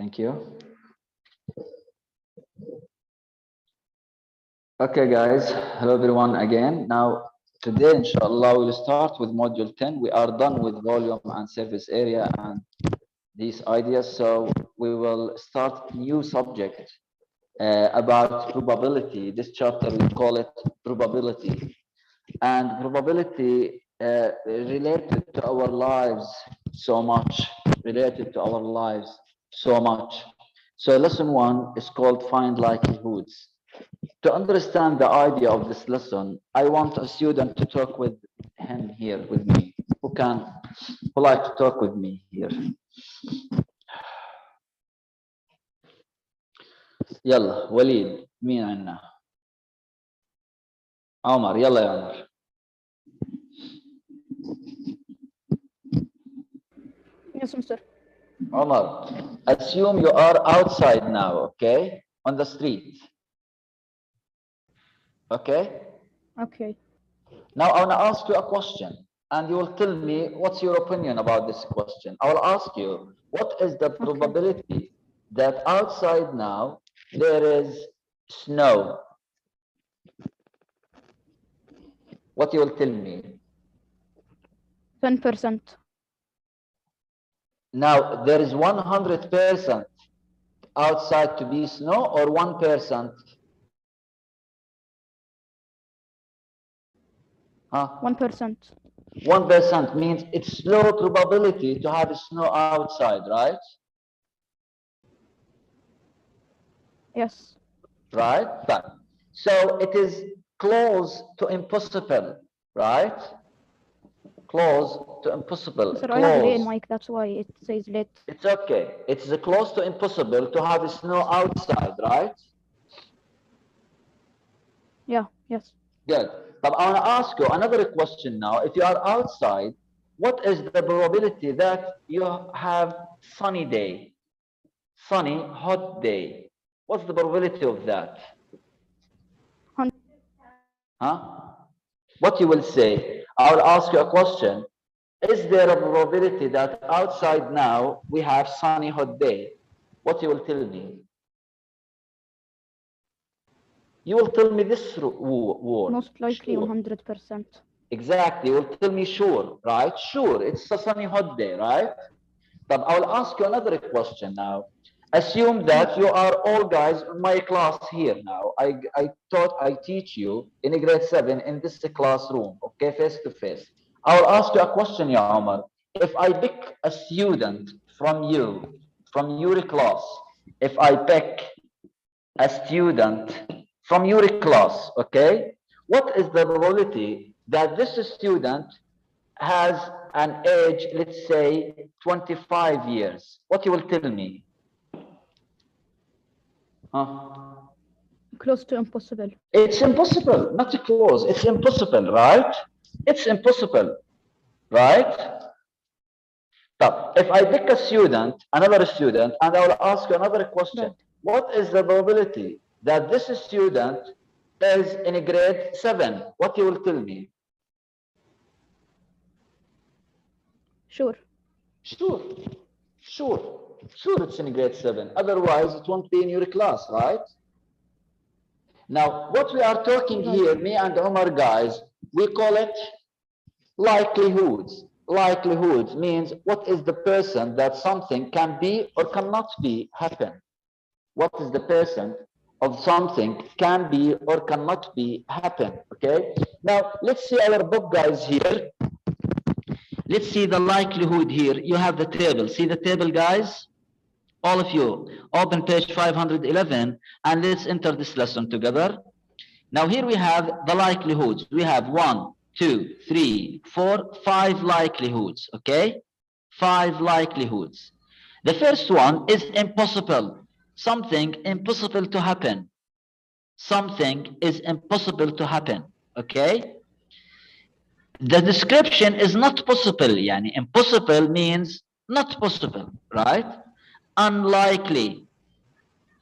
Thank you. Okay, guys. Hello, everyone, again. Now, today, inshallah, we'll start with module 10. We are done with volume and surface area and these ideas. So we will start new subject about probability. This chapter, we call it probability. And probability related to our lives so much, related to our lives so much. So lesson 1 is called Find Likelihoods. To understand the idea of this lesson, I want a student to talk with him here with me. Who like to talk with me here? يلا وليد مين عنا؟ عمر يلا يا عمر. Yes, Mr. Omar, assume you are outside now, okay? On the street. Okay? Okay. Now I want to ask you a question and you will tell me what's your opinion about this question. I will ask you, what is the probability that outside now there is snow? What you will tell me? 10%. Now there is 100% outside to be snow or 1%? Huh? 1%. 1% means it's low probability to have snow outside, right? Yes. Right? So it is close to impossible, right? Close to impossible. Sir, close. I have green mic, that's why it says late. It's okay. It's close to impossible to have snow outside, right? Yeah, yes. Good. But I want to ask you another question now. If you are outside, what is the probability that you have sunny day? Sunny, hot day. What's the probability of that? Huh? What you will say? I will ask you a question. Is there a probability that outside now we have sunny, hot day? What you will tell me? You will tell me this word. Most likely sure. 100%. Exactly. You will tell me sure, right? Sure. It's a sunny, hot day, right? But I will ask you another question now. Assume that you are all guys in my class here now. I teach you in grade 7 in this classroom, okay, face to face. I will ask you a question, Ya Omar. If I pick a student from your class, if I pick a student from your class, okay, what is the probability that this student has an age, let's say 25 years? What you will tell me? Huh? Close to impossible. It's impossible, not close. It's impossible, right? It's impossible, right? But if I pick a student, another student, and I will ask you another question. Right. What is the probability that this student is in grade 7? What you will tell me? Sure. Sure, sure, sure it's in grade 7. Otherwise, it won't be in your class, right? Now, what we are talking here, me and Omar guys, we call it likelihoods. Likelihoods means what is the person that something can be or cannot be happen. What is the person of something can be or cannot be happen, okay? Now, let's see our book guys here. Let's see the likelihood here. You have the table. See the table, guys? All of you, open page 511, and let's enter this lesson together. Now here we have the likelihoods. We have 1, 2, 3, 4, 5 likelihoods, okay? 5 likelihoods. The first one is impossible. Something impossible to happen. Something is impossible to happen, okay? The description is not possible. Yani impossible means not possible, right? Unlikely.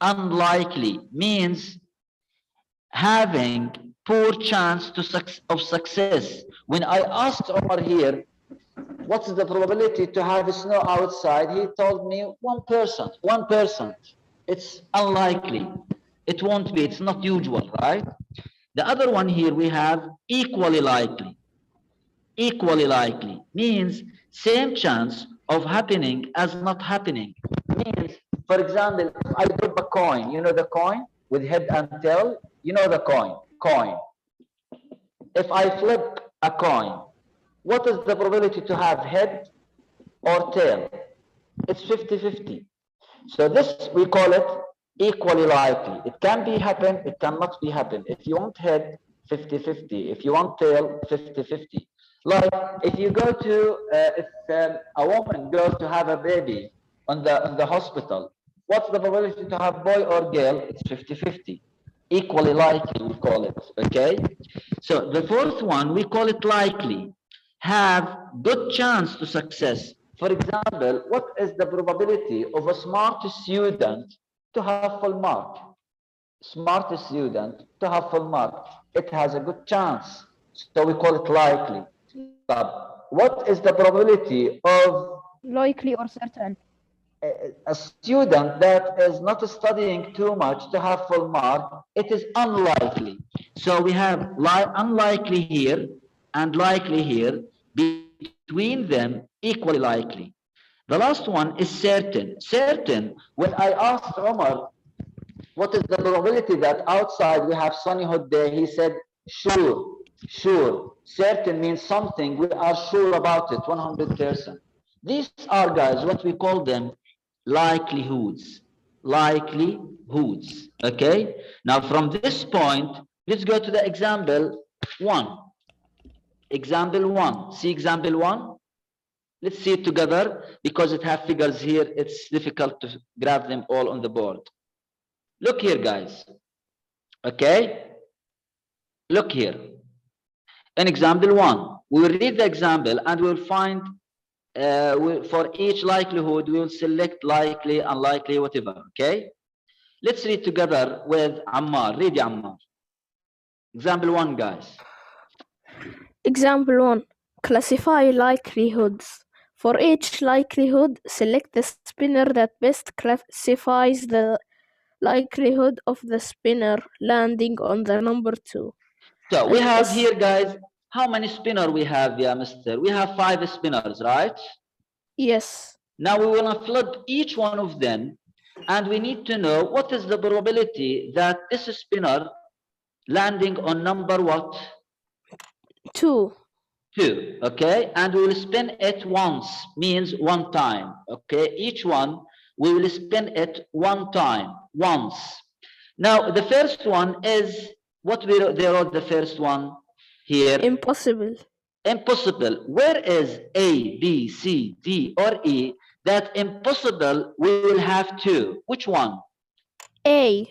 Unlikely means having poor chance of success. When I asked Omar here, What's the probability to have snow outside? He told me 1%. 1%. It's unlikely. It won't be. It's not usual, right? The other one here we have equally likely. Equally likely means same chance of happening as not happening. Means, for example, if I drop a coin, you know the coin with head and tail? You know the coin. If I flip a coin, what is the probability to have head or tail? It's 50-50. So this, we call it equally likely. It can be happen, it cannot be happen. If you want head, 50-50. If you want tail, 50-50. Like if you go to, a woman goes to have a baby on the hospital, what's the probability to have boy or girl? It's 50-50. Equally likely, we call it, okay? So the fourth one, we call it likely. Have good chance to success. For example, what is the probability of a smart student to have full mark? Smart student to have full mark. It has a good chance. So we call it likely. But what is the probability of Likely or certain. a student that is not studying too much to have full mark? It is unlikely. So we have unlikely here and likely here. Between them, equally likely. The last one is certain. Certain, when I asked Omar, what is the probability that outside we have sunny hot day? He said, sure. Certain means something, we are sure about it, 100%. These are, guys, what we call them likelihoods. Likelihoods, okay? Now, from this point, let's go to the example 1. Example 1. See example 1? Let's see it together because it has figures here. It's difficult to grab them all on the board. Look here, guys. Okay? Look here. In example 1, we will read the example and we'll find for each likelihood, we will select likely, unlikely, whatever. Okay? Let's read together with Ammar. Read Ammar. Example 1, guys. Example 1. Classify likelihoods. For each likelihood, select the spinner that best classifies the likelihood of the spinner landing on the number 2. So we have here, guys, how many spinners we have, yeah, mister? We have 5 spinners, right? Yes. Now we want to flip each one of them and we need to know what is the probability that this spinner landing on number what? 2. 2, okay? And we will spin it once, means one time, okay? Each one, we will spin it one time, once. Now, the first one is, what they wrote the first one here? Impossible. Impossible. Where is A, B, C, D, or E? That impossible, we will have 2. Which one? A.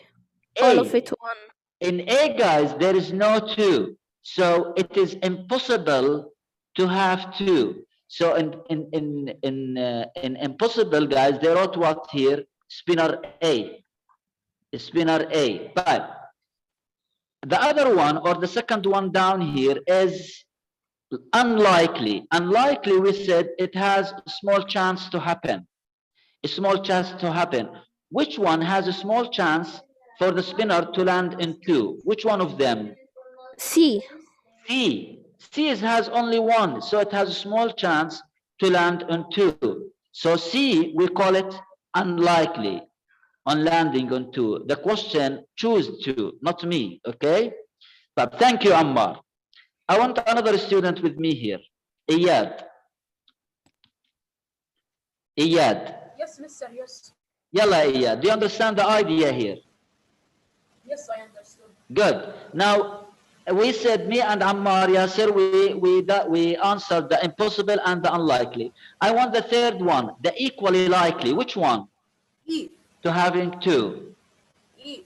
A. All of it 1. In A, guys, there is no 2. So it is impossible to have 2. So in impossible, guys, they wrote what here? Spinner A. Spinner A. But the other one, or the second one down here, is unlikely. Unlikely, we said it has a small chance to happen. A small chance to happen. Which one has a small chance for the spinner to land in 2? Which one of them? C. C. C has only 1, so it has a small chance to land on 2. So C, we call it unlikely on landing on 2. The question, choose 2, not me, okay? But thank you, Ammar. I want another student with me here. Iyad. Iyad. Yes, mister, yes. Yalla, Iyad. Do you understand the idea here? Yes, I understood. Good. Now, we said, me and Ammar Yasser, we answered the impossible and the unlikely. I want the third one, the equally likely. Which one? E. To having 2. E.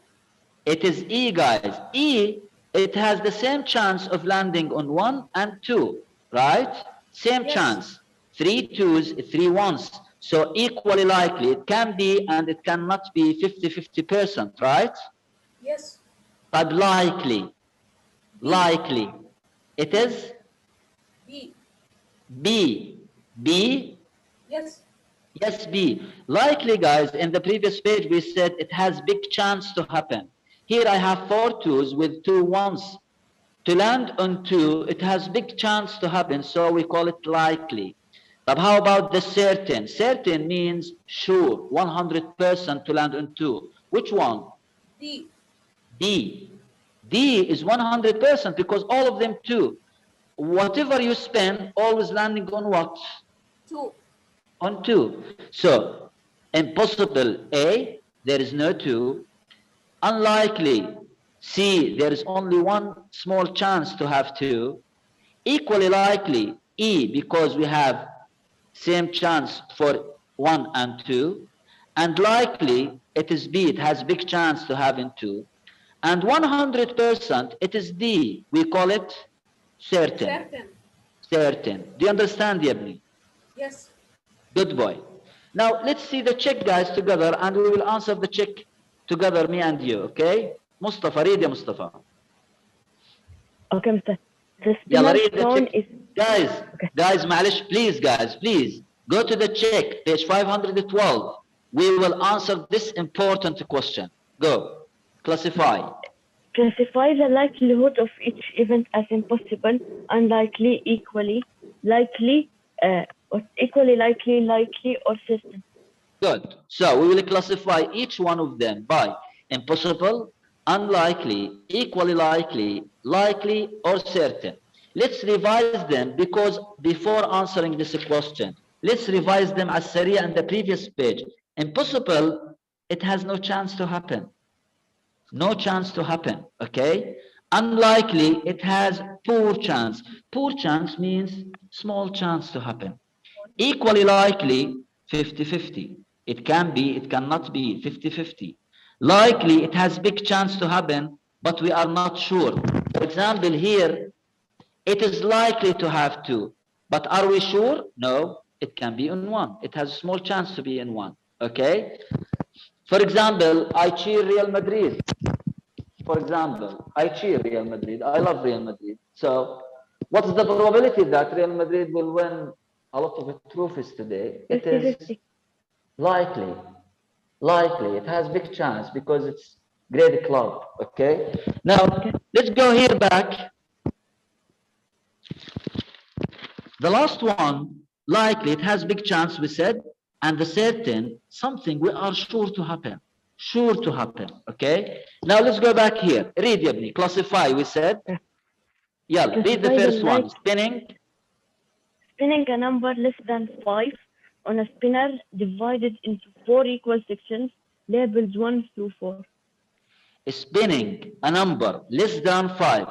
It is E, guys. E, it has the same chance of landing on 1 and 2, right? Same Yes. chance. 3 2s, 3 1s. So equally likely. It can be and it cannot be 50-50%, right? Yes. But likely. Likely. It is B. B. B? Yes. Yes, B. Likely, guys, in the previous page, we said it has big chance to happen. Here I have 4 twos with 2 ones. To land on 2, it has big chance to happen, so we call it likely. But how about the certain? Certain means sure, 100% to land on 2. Which one? D. D. D is 100% because all of them 2. Whatever you spend, always landing on what? 2. On 2. So, impossible A, there is no 2. Unlikely C, there is only one small chance to have 2. Equally likely E, because we have same chance for 1 and 2. And likely it is B, it has big chance to having 2. And 100% it is D, we call it certain. Certain. Certain. Do you understand, Yabni? Yes. Good boy. Now let's see the check, guys, together, and we will answer the check together, me and you, okay? Mustafa, read ya, Mustafa. Okay, Mr. The Yalla, spinner read the stone check. is Guys, معلش, please, go to the check, page 512. We will answer this important question. Go. Classify. classify the likelihood of each event as impossible, unlikely, equally likely, or equally likely, likely, or certain. Good. So we will classify each one of them by impossible, unlikely, equally likely, likely, or certain. Let's revise them because before answering this question, let's revise them as Saria on the previous page. Impossible, it has no chance to happen. No chance to happen, okay? Unlikely, it has poor chance. Poor chance means small chance to happen. Equally likely, 50-50. It can be, it cannot be, 50-50. Likely, it has big chance to happen, but we are not sure. For example, here, it is likely to have 2, but are we sure? No, it can be in 1. It has a small chance to be in 1, okay? For example, I cheer Real Madrid. For example, I cheer Real Madrid. I love Real Madrid. So, what's the probability that Real Madrid will win a lot of trophies today? It is 50-50. likely. Likely. It has big chance because it's great club. Okay. Now, let's go here back. The last one, likely, it has big chance, we said, and the certain, something we are sure to happen. Sure to happen, okay? Now let's go back here. Read, Yabni, classify, we said. Yeah, read the Classify the first one. like- Spinning. Spinning a number less than 5 on a spinner divided into 4 equal sections, labeled 1 through 4. Spinning a number less than 5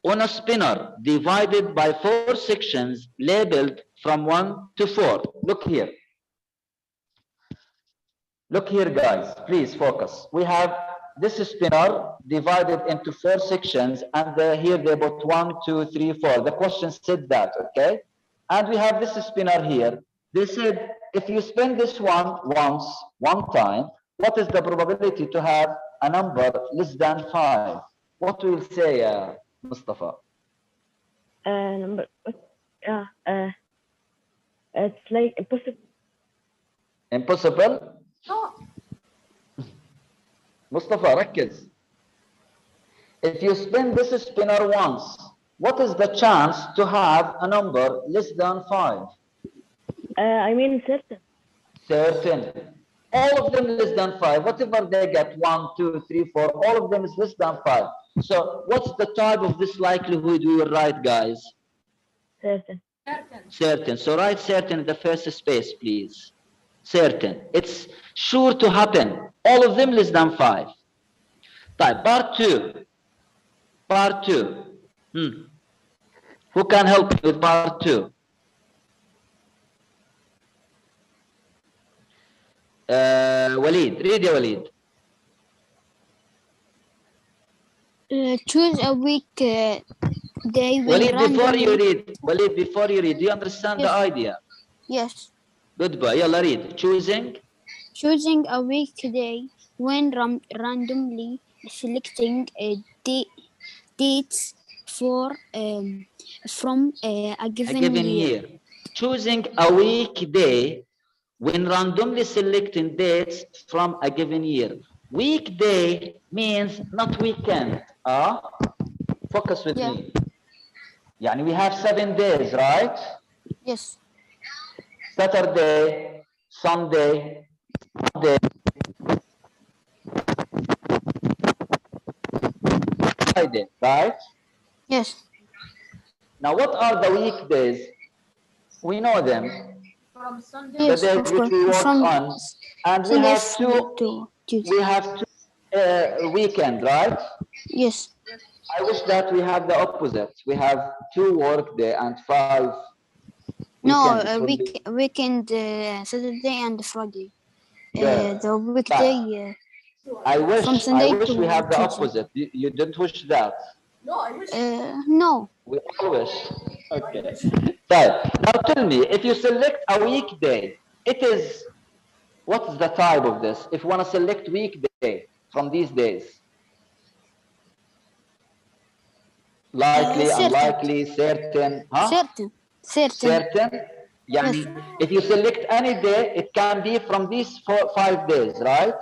on a spinner divided by 4 sections labeled from 1 to 4. Look here. Look here, guys, please focus. We have this spinner divided into 4 sections, and here they put 1, 2, 3, 4. The question said that, okay? And we have this spinner here. They said, if you spin this one once, one time, what is the probability to have a number less than 5? What will say, Mustafa? Number, it's like impossible. Impossible? No. Mustafa, ركز. If you spin this spinner once, what is the chance to have a number less than 5? I mean certain. Certain. All of them less than 5. Whatever they get, 1, 2, 3, 4, all of them is less than 5. So what's the type of this likelihood we will write, guys? Certain. Certain. Certain. So write certain in the first space, please. Certain. It's sure to happen. All of them less than 5. Type part 2. Part 2. Who can help me with part 2? Walid. Read ya, Walid. Choose a weekday when Walid, before you randomly. read, Walid, before you read, do you understand the Yes. idea? Yes. Good boy. Yalla, read. Choosing a weekday when randomly selecting dates for from a given year. choosing a weekday when randomly selecting dates from a given year. Weekday means not weekend. Focus with Yeah. me. يعني we have 7 days, right? Yes. Saturday, Sunday, Monday, Friday, right? Yes. Now, what are the weekdays? We know them, From Sunday. the Yes. days Of which course. we work From on, and we Sunday have two. to Tuesday. We have two weekend, right? Yes. I wish that we have the opposite. We have 2 work day and 5 No, weekend. It would be weekend, Saturday and Friday. good. The weekday I from wish Sunday we to have the Tuesday. opposite. You didn't wish that. No, I wish. No. We all wish. Okay. So now tell me, if you select a weekday, it is, what's the type of this? If you want to select weekday from these days, likely, Certain. unlikely, certain, huh? Certain. Certain. يعني, if you select any day, it can be from these 5 days, right?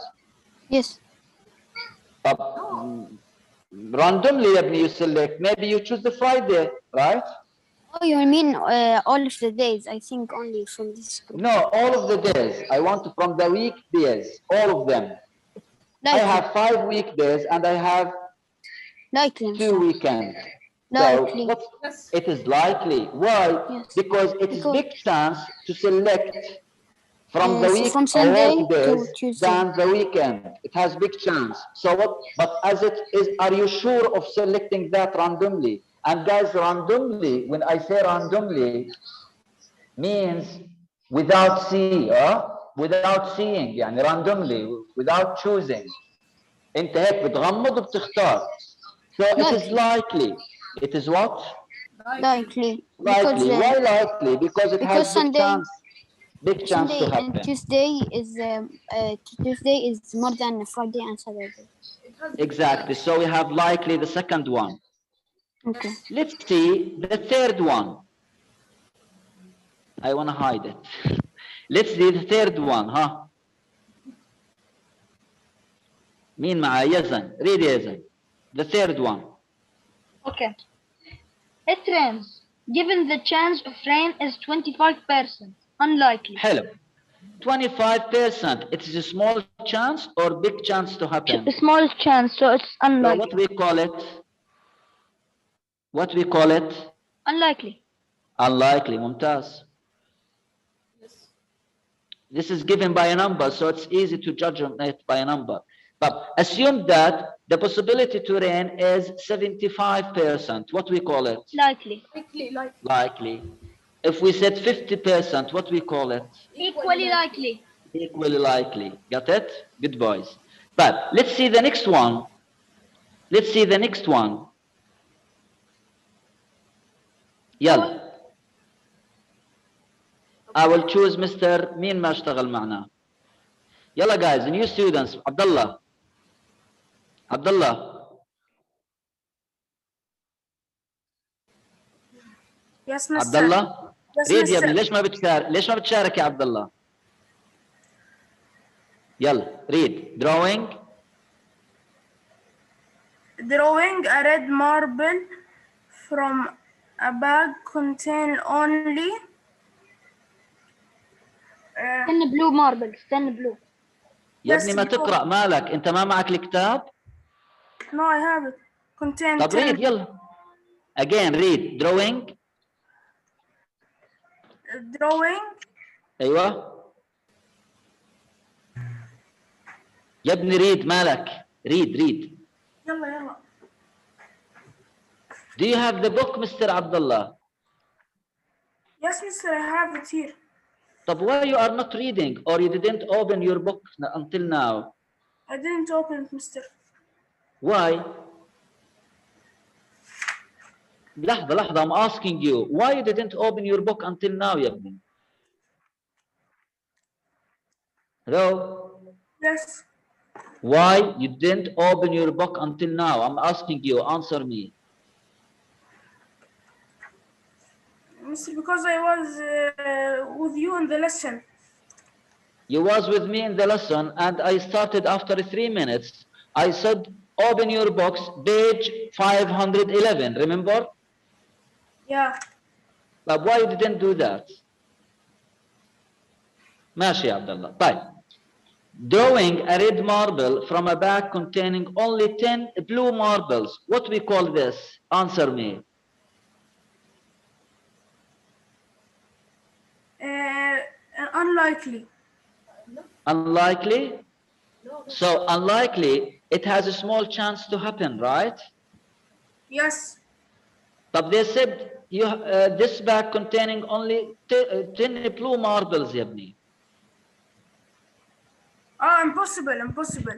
Yes. طب randomly يا ابني you select, maybe you choose the Friday, right? Oh, you mean all of the days? I think only from this group. No, all of the days. I want from the weekdays, all of them. I Likely. have 5 weekdays and I have Likely. 2 weekends. Likely. So Yes. it is likely. Why? Yes. Because it is Because- big chance to select from the So week from or Sunday work to days Tuesday. than the weekend. It has big chance. So what? But as it is, are you sure of selecting that randomly? And guys, randomly, when I say randomly, means without without seeing, يعني randomly, without choosing. انت هيك بتغمض وبتختار. So it is likely. It is what? Likely. Likely. Why likely? Because it has big Sunday, chance. Big chance Sunday to and happen. Tuesday is more than Friday and Saturday. Exactly. So we have likely the second one. Okay. Let's see the third one. I want to hide it. Let's see the third one, huh? مين معاه؟ يزن. Read يزن. The third one. Okay. It rains. Given the chance of rain is 25%. Unlikely. حلو. 25%. It is a small chance or big chance to happen? A small chance, so it's So unlikely. what we call it? What we call it? Unlikely. Unlikely. ممتاز. This is given by a number, so it's easy to judge it by a number. But assume that the possibility to rain is 75%. What we call it? Likely. Likely. If we said 50%, what we call it? Equally likely. Equally likely. Got it? Good boys. But let's see the next one. Let's see the next one. يلا. I will choose Mr. مين ما اشتغل معنا. يلا guys, new students. عبدالله. عبدالله. Yes, Mr. عبدالله. Yes, ريد يا Mr. ابني ليش ما بتشارك يا عبدالله؟ يلا read. Drawing. Drawing a red marble from a bag contain only 10 blue marbles. 10 blue. يا Yes, ابني ما you- تقرأ مالك؟ أنت ما معك الكتاب؟ no, I have it. Contain طب 10 read يلا. Again read. Drawing. drawing أيوة. يا ابني read مالك؟ read. يلا Do you have the book, Mr. Abdullah? Yes, Mr. I have it here. طب why you are not reading or you didn't open your book until now? I didn't open it, Mr. Why? لحظة I'm asking you why you didn't open your book until now يا ابني? Hello? Yes. Why you didn't open your book until now? I'm asking you, answer me. Mr. Because I was with you in the lesson. You was with me in the lesson and I started after 3 minutes. I said, open your box, page 511, remember? Yeah. But why you didn't do that? ماشي يا عبد الله. طيب. Drawing a red marble from a bag containing only 10 blue marbles. What we call this? Answer me. Unlikely. Unlikely? So unlikely, it has a small chance to happen, right? Yes. But they said you this bag containing only 10 blue marbles, يا ابني. Impossible. Impossible.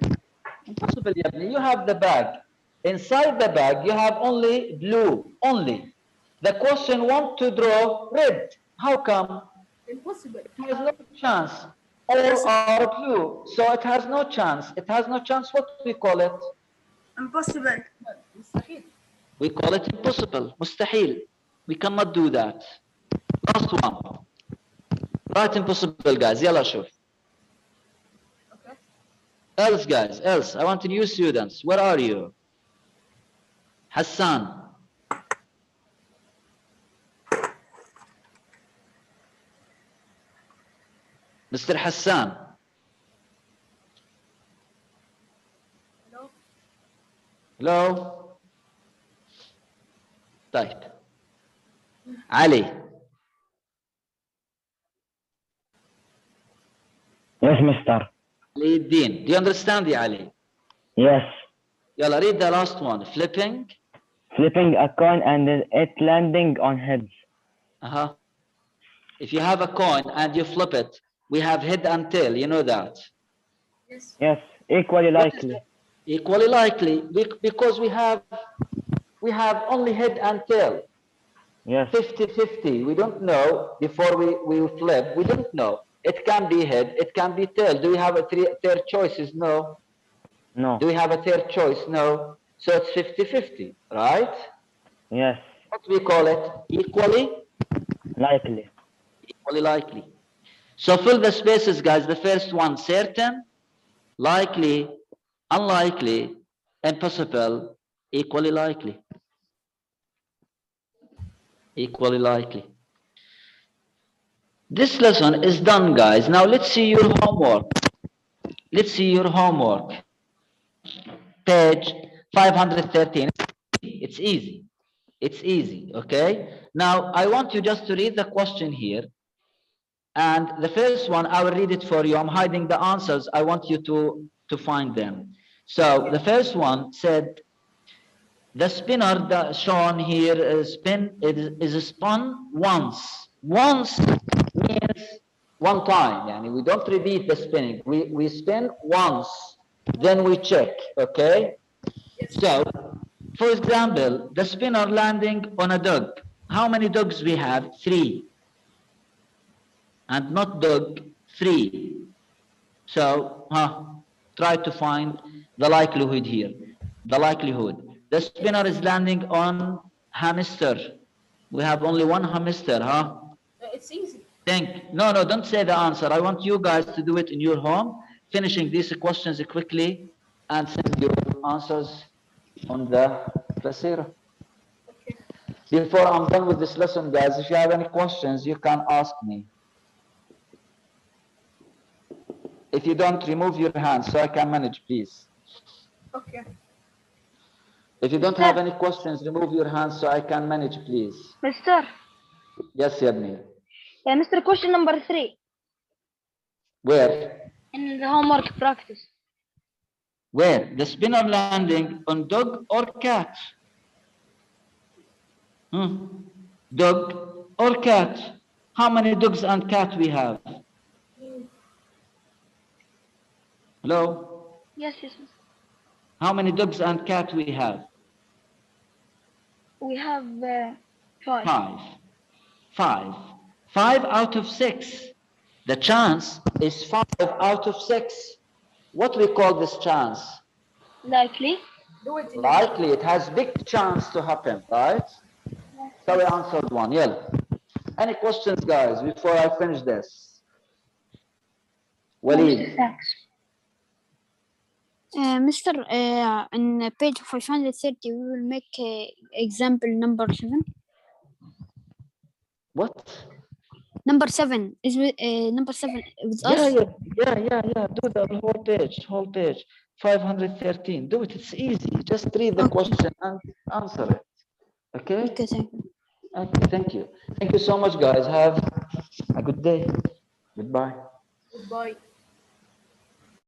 Impossible, يا ابني. You have the bag. Inside the bag, you have only blue, only. The question wants to draw red. How come? Impossible. It has no chance. All are blue, so it has no chance. It has no chance. What we call it? Impossible. مستحيل. We call it impossible. مستحيل. We cannot do that. Last one. Right, impossible, guys. يلا شوف. Okay. Else, guys. Else. I want new students. Where are you? Hassan. Mr. Hassan. Hello. Hello. طيب. Ali. Yes, mister. Ali Din. Do you understand the Ali? Yes. Yalla, read the last one. Flipping. Flipping a coin and it landing on heads. If you have a coin and you flip it, we have head and tail. You know that. Yes. Yes, equally likely. Equally likely, because we have only head and tail. Yes. 50-50. We don't know before we flip. We don't know. It can be head, it can be tail. Do we have a third choices? No. No. Do we have a third choice? No. So it's 50-50, right? Yes. What we call it? Equally? Likely. Equally likely. So fill the spaces, guys. The first one, certain, likely, unlikely, impossible, equally likely. Equally likely. This lesson is done, guys. Now let's see your homework. Let's see your homework. Page 513. It's easy. It's easy, okay? Now, I want you just to read the question here. And the first one, I will read it for you. I'm hiding the answers. I want you to find them. So the first one said, the spinner that shown here is spun once. Once means one time. Yani we don't repeat the spinning. We spin once, then we check, okay? So, for example, the spinner landing on a dog. How many dogs we have? 3. And not dog, 3. So, try to find the likelihood here. The likelihood. The spinner is landing on hamster. We have only one hamster, It's easy. Think. No, don't say the answer. I want you guys to do it in your home, finishing these questions quickly and send your answers on the Placera. Okay. Before I'm done with this lesson, guys, if you have any questions, you can ask me. If you don't, remove your hand so I can manage, please. Okay. If you don't have any questions, remove your hand so I can manage, please. Mister. Yes, Yabni. Yeah, Mister, question number 3 Where? in the homework practice. Where? The spinner landing on dog or cat? Dog or cat? How many dogs and cat we have? Hello? Yes. How many dogs and cat we have? We have 5. 5. 5 out of 6. The chance is 5 out of 6. What we call this chance? Likely. Do it. Likely. It has big chance to happen, right? So we answered one. Yeah. Any questions, guys, before I finish this? Waleed. Thanks. Mr. On page 530, we will make example number 7. What? Number 7 is with number 7 with Yeah, us. yeah. Do the whole page. 513. Do it. It's easy. Just read the Okay. question and answer it. Okay? Okay, thank you. Okay, thank you. Thank you so much, guys. Have a good day. Goodbye. Goodbye.